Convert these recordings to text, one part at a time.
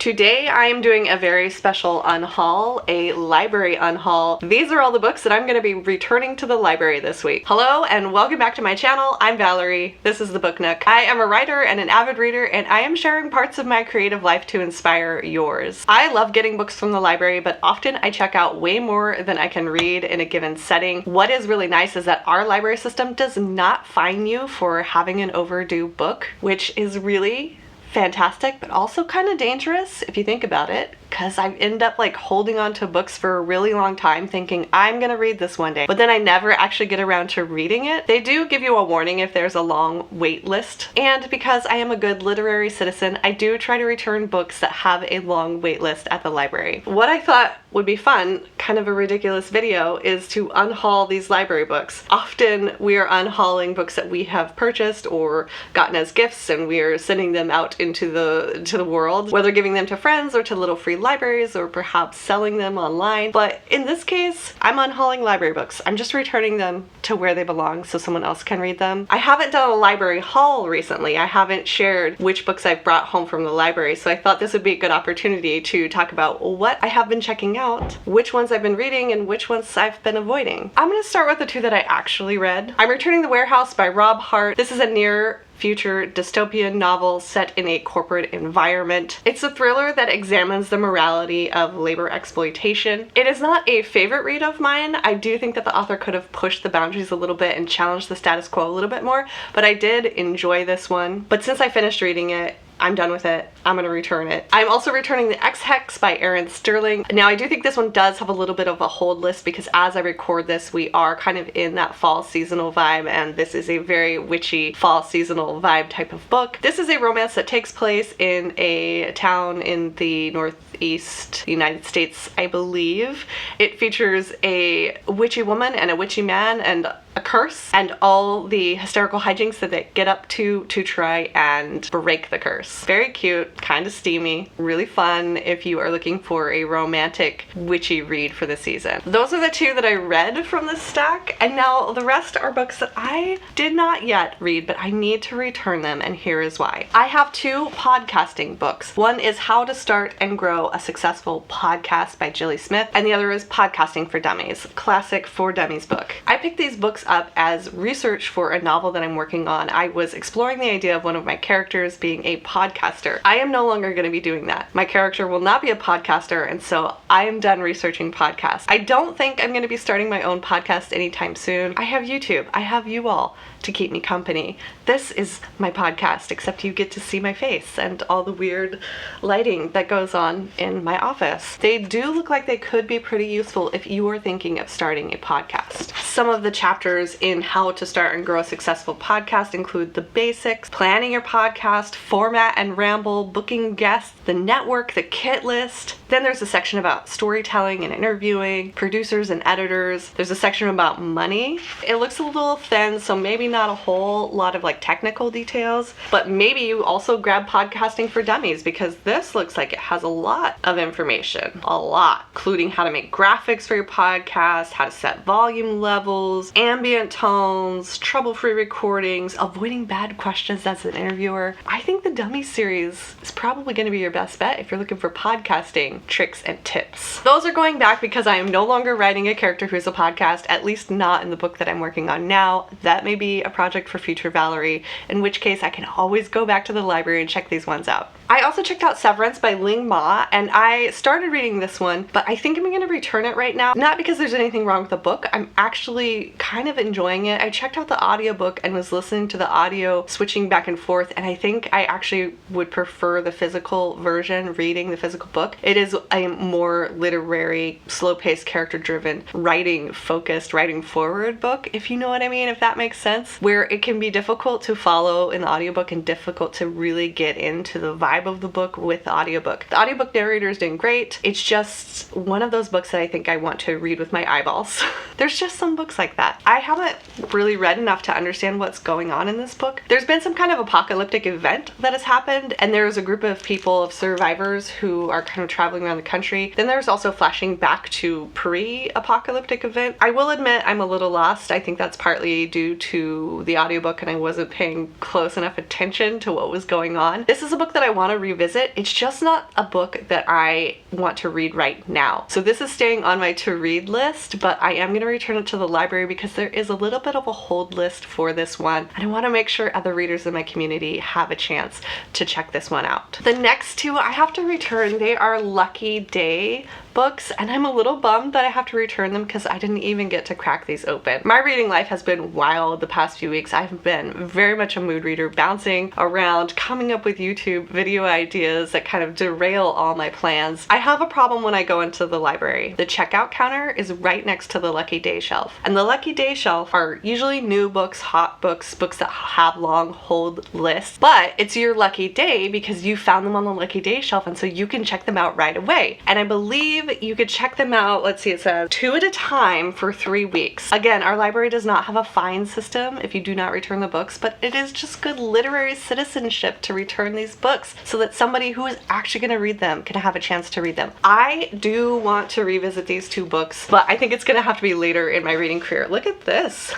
Today I am doing a very special unhaul, a library unhaul. These are all the books that I'm going to be returning to the library this week. Hello and welcome back to my channel. I'm Valerie. This is the Book Nook. I am a writer and an avid reader, and I am sharing parts of my creative life to inspire yours. I love getting books from the library, but often I check out way more than I can read in a given setting. What is really nice is that our library system does not fine you for having an overdue book, which is really fantastic, but also kind of dangerous if you think about it, because I end up like holding on to books for a really long time thinking I'm gonna read this one day, but then I never actually get around to reading it. They do give you a warning if there's a long wait list, and because I am a good literary citizen, I do try to return books that have a long wait list at the library. What I thought would be fun, kind of a ridiculous video, is to unhaul these library books. Often we are unhauling books that we have purchased or gotten as gifts, and we are sending them out into the world, whether giving them to friends or to little free libraries or perhaps selling them online. But in this case, I'm unhauling library books. I'm just returning them to where they belong so someone else can read them. I haven't done a library haul recently. I haven't shared which books I've brought home from the library, so I thought this would be a good opportunity to talk about what I have been checking out, which ones I've been reading, and which ones I've been avoiding. I'm gonna start with the two that I actually read. I'm returning The Warehouse by Rob Hart. This is a near future dystopian novel set in a corporate environment. It's a thriller that examines the morality of labor exploitation. It is not a favorite read of mine. I do think that the author could have pushed the boundaries a little bit and challenged the status quo a little bit more, but I did enjoy this one. But since I finished reading it, I'm done with it. I'm gonna return it. I'm also returning The Ex-Hex by Erin Sterling. Now, I do think this one does have a little bit of a hold list because as I record this, we are kind of in that fall seasonal vibe, and this is a very witchy fall seasonal vibe type of book. This is a romance that takes place in a town in the northeast United States, I believe. It features a witchy woman and a witchy man and a curse and all the hysterical hijinks that they get up to try and break the curse. Very cute, kind of steamy, really fun if you are looking for a romantic witchy read for the season. Those are the two that I read from this stack, and now the rest are books that I did not yet read, but I need to return them, and here is why. I have two podcasting books. One is How to Start and Grow a Successful Podcast by Jilly Smith, and the other is Podcasting for Dummies, classic for dummies book. I picked these books up as research for a novel that I'm working on. I was exploring the idea of one of my characters being a podcaster. I am no longer going to be doing that. My character will not be a podcaster, and so I am done researching podcasts. I don't think I'm going to be starting my own podcast anytime soon. I have YouTube. I have you all to keep me company. This is my podcast, except you get to see my face and all the weird lighting that goes on in my office. They do look like they could be pretty useful if you are thinking of starting a podcast. Some of the chapters in How to Start and Grow a Successful Podcast include the basics, planning your podcast, format and ramble, booking guests, the network, the kit list. Then there's a section about storytelling and interviewing, producers and editors. There's a section about money. It looks a little thin, so maybe not a whole lot of like technical details, but maybe you also grab Podcasting for Dummies because this looks like it has a lot of information, a lot, including how to make graphics for your podcast, how to set volume levels, ambient tones, trouble-free recordings, avoiding bad questions as an interviewer. I think the Dummies series is probably going to be your best bet if you're looking for podcasting tricks and tips. Those are going back because I am no longer writing a character who's a podcast, at least not in the book that I'm working on now. That may be a project for future Valerie, in which case I can always go back to the library and check these ones out. I also checked out Severance by Ling Ma, and I started reading this one, but I think I'm going to return it right now. Not because there's anything wrong with the book. I'm actually kind of enjoying it. I checked out the audiobook and was listening to the audio, switching back and forth, and I think I actually would prefer the physical version, reading the physical book. It is a more literary, slow-paced, character-driven, writing-focused, writing-forward book, if you know what I mean, if that makes sense, where it can be difficult to follow in the audiobook and difficult to really get into the vibe of the book with the audiobook. The audiobook narrator is doing great. It's just one of those books that I think I want to read with my eyeballs. There's just some books like that. I haven't really read enough to understand what's going on in this book. There's been some kind of apocalyptic event that has happened, and there's a group of people, of survivors, who are kind of traveling traveling around the country. Then there's also flashing back to pre-apocalyptic event. I will admit I'm a little lost. I think that's partly due to the audiobook and I wasn't paying close enough attention to what was going on. This is a book that I want to revisit. It's just not a book that I want to read right now. So this is staying on my to-read list, but I am going to return it to the library because there is a little bit of a hold list for this one. And I want to make sure other readers in my community have a chance to check this one out. The next two I have to return. They are Lucky Day books, and I'm a little bummed that I have to return them because I didn't even get to crack these open. My reading life has been wild the past few weeks. I've been very much a mood reader, bouncing around, coming up with YouTube video ideas that kind of derail all my plans. I have a problem when I go into the library. The checkout counter is right next to the Lucky Day shelf, and the Lucky Day shelf are usually new books, hot books, books that have long hold lists, but it's your lucky day because you found them on the Lucky Day shelf, and so you can check them out right away. And I believe you could check them out, let's see, it says 2 at a time for 3 weeks. Again, our library does not have a fine system if you do not return the books, but it is just good literary citizenship to return these books so that somebody who is actually going to read them can have a chance to read them. I do want to revisit these 2 books, but I think it's going to have to be later in my reading career. Look at this.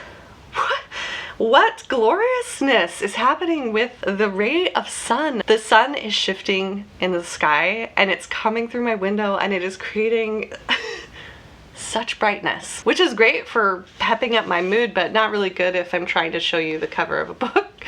What gloriousness is happening with the ray of sun? The sun is shifting in the sky and it's coming through my window and it is creating such brightness, which is great for pepping up my mood, but not really good if I'm trying to show you the cover of a book.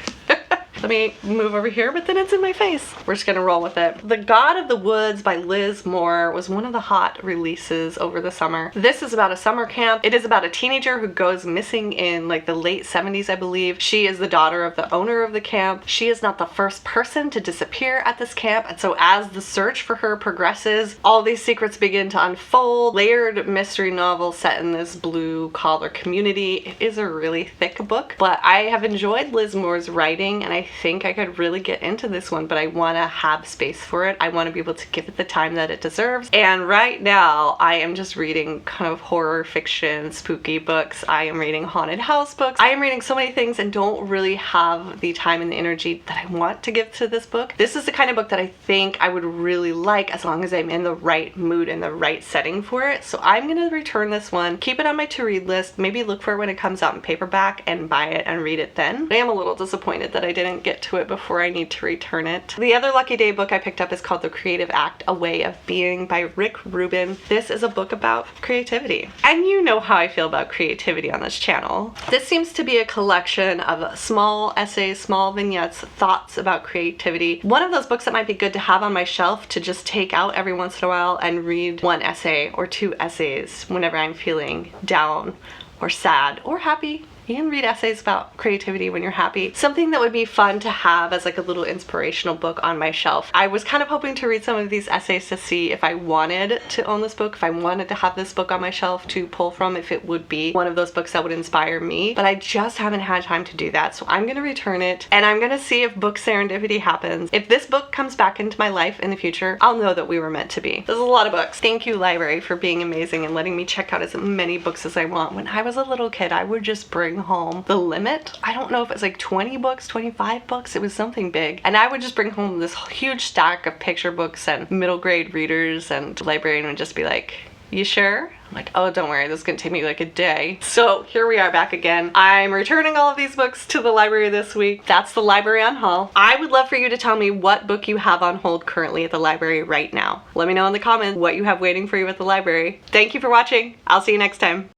Let me move over here, but then it's in my face. We're just gonna roll with it. The God of the Woods by Liz Moore was one of the hot releases over the summer. This is about a summer camp. It is about a teenager who goes missing in like the late 70s, I believe. She is the daughter of the owner of the camp. She is not the first person to disappear at this camp, and so as the search for her progresses, all these secrets begin to unfold. Layered mystery novel set in this blue collar community. It is a really thick book, but I have enjoyed Liz Moore's writing and I think I could really get into this one, but I want to have space for it. I want to be able to give it the time that it deserves. And right now I am just reading kind of horror fiction, spooky books. I am reading haunted house books. I am reading so many things and don't really have the time and the energy that I want to give to this book. This is the kind of book that I think I would really like as long as I'm in the right mood and the right setting for it. So I'm going to return this one, keep it on my to-read list, maybe look for it when it comes out in paperback and buy it and read it then. I am a little disappointed that I didn't get to it before I need to return it. The other Lucky Day book I picked up is called The Creative Act, A Way of Being by Rick Rubin. This is a book about creativity. And you know how I feel about creativity on this channel. This seems to be a collection of small essays, small vignettes, thoughts about creativity. One of those books that might be good to have on my shelf to just take out every once in a while and read 1 essay or 2 essays whenever I'm feeling down or sad or happy. You can read essays about creativity when you're happy. Something that would be fun to have as like a little inspirational book on my shelf. I was kind of hoping to read some of these essays to see if I wanted to own this book, if I wanted to have this book on my shelf to pull from, if it would be one of those books that would inspire me, but I just haven't had time to do that. So I'm gonna return it and I'm gonna see if book serendipity happens. If this book comes back into my life in the future, I'll know that we were meant to be. This is a lot of books. Thank you, library, for being amazing and letting me check out as many books as I want. When I was a little kid, I would just bring home the limit. I don't know if it's like 20 books, 25 books, it was something big. And I would just bring home this huge stack of picture books and middle grade readers, and the librarian would just be like, "You sure?" I'm like, "Oh, don't worry, this is gonna take me like a day." So here we are back again. I'm returning all of these books to the library this week. That's the library on haul. I would love for you to tell me what book you have on hold currently at the library right now. Let me know in the comments what you have waiting for you at the library. Thank you for watching. I'll see you next time.